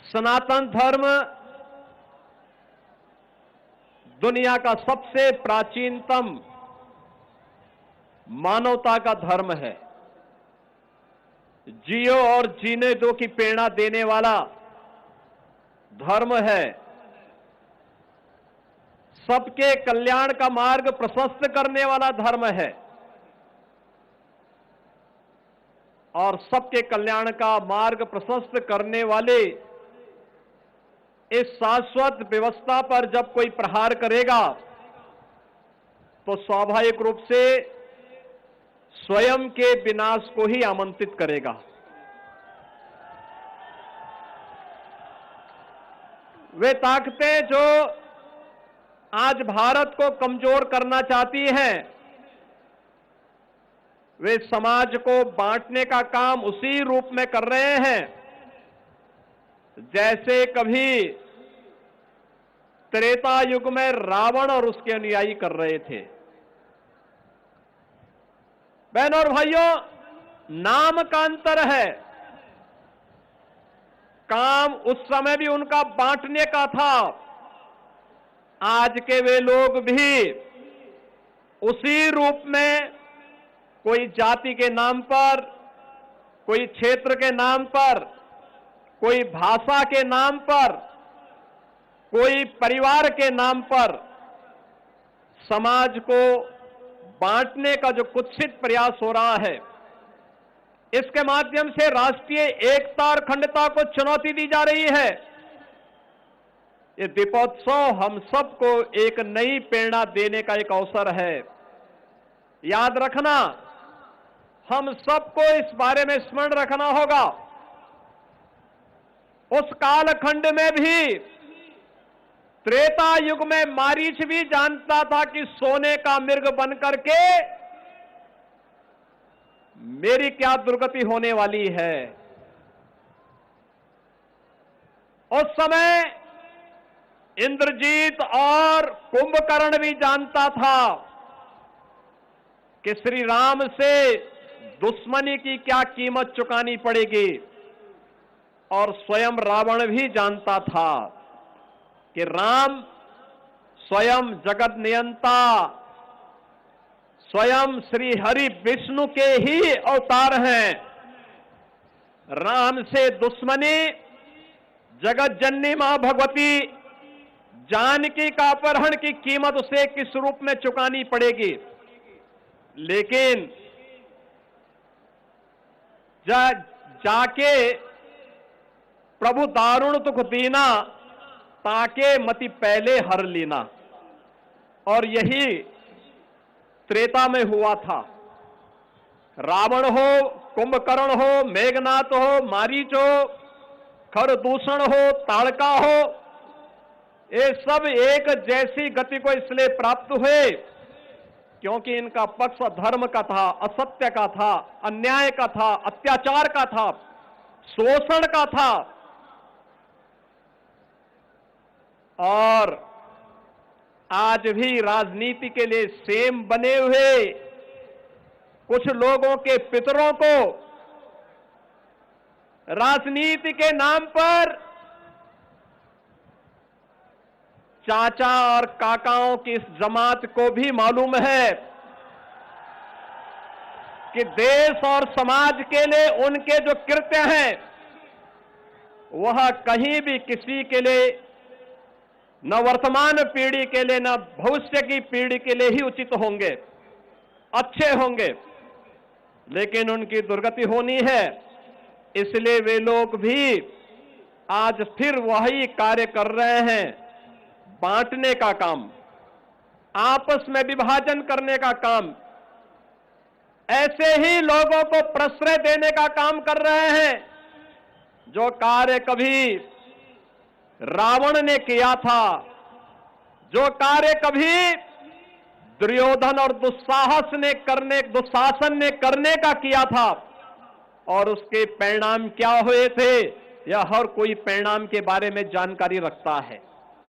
सनातन धर्म दुनिया का सबसे प्राचीनतम मानवता का धर्म है। जियो और जीने दो की प्रेरणा देने वाला धर्म है। सबके कल्याण का मार्ग प्रशस्त करने वाला धर्म है और सबके कल्याण का मार्ग प्रशस्त करने वाले इस शाश्वत व्यवस्था पर जब कोई प्रहार करेगा तो स्वाभाविक रूप से स्वयं के विनाश को ही आमंत्रित करेगा। वे ताकतें जो आज भारत को कमजोर करना चाहती हैं, वे समाज को बांटने का काम उसी रूप में कर रहे हैं जैसे कभी त्रेता युग में रावण और उसके अनुयायी कर रहे थे। बहनों और भाइयों, नाम का अंतर है। काम उस समय भी उनका बांटने का था, आज के वे लोग भी उसी रूप में कोई जाति के नाम पर, कोई क्षेत्र के नाम पर, कोई भाषा के नाम पर, कोई परिवार के नाम पर समाज को बांटने का जो कुत्सित प्रयास हो रहा है, इसके माध्यम से राष्ट्रीय एकता और अखंडता को चुनौती दी जा रही है। ये दीपोत्सव हम सबको एक नई प्रेरणा देने का एक अवसर है। याद रखना, हम सबको इस बारे में स्मरण रखना होगा। उस कालखंड में भी, त्रेता युग में मारीच भी जानता था कि सोने का मृग बनकर के मेरी क्या दुर्गति होने वाली है। उस समय इंद्रजीत और कुंभकर्ण भी जानता था कि श्री राम से दुश्मनी की क्या कीमत चुकानी पड़ेगी, और स्वयं रावण भी जानता था कि राम स्वयं जगत नियंता, स्वयं श्री हरि विष्णु के ही अवतार हैं। राम से दुश्मनी जगत जननी मां भगवती जानकी का अपहरण की कीमत उसे किस रूप में चुकानी पड़ेगी। लेकिन जाके प्रभु दारुण दुख दीना, ताके मति पहले हर लीना, और यही त्रेता में हुआ था। रावण हो, कुंभकर्ण हो, मेघनाथ हो, मारीच हो, खरदूषण हो, ताड़का हो, ये सब एक जैसी गति को इसलिए प्राप्त हुए क्योंकि इनका पक्ष धर्म का था, असत्य का था, अन्याय का था, अत्याचार का था, शोषण का था। और आज भी राजनीति के लिए सेम बने हुए कुछ लोगों के पितरों को राजनीति के नाम पर चाचा और काकाओं की इस जमात को भी मालूम है कि देश और समाज के लिए उनके जो कृत्य हैं वह कहीं भी किसी के लिए, न वर्तमान पीढ़ी के लिए न भविष्य की पीढ़ी के लिए ही उचित होंगे, अच्छे होंगे, लेकिन उनकी दुर्गति होनी है। इसलिए वे लोग भी आज फिर वही कार्य कर रहे हैं, बांटने का काम, आपस में विभाजन करने का काम, ऐसे ही लोगों को प्रश्रय देने का काम कर रहे हैं जो कार्य कभी रावण ने किया था, जो कार्य कभी दुर्योधन और दुशासन ने करने का किया था, और उसके परिणाम क्या हुए थे, यह हर कोई परिणाम के बारे में जानकारी रखता है।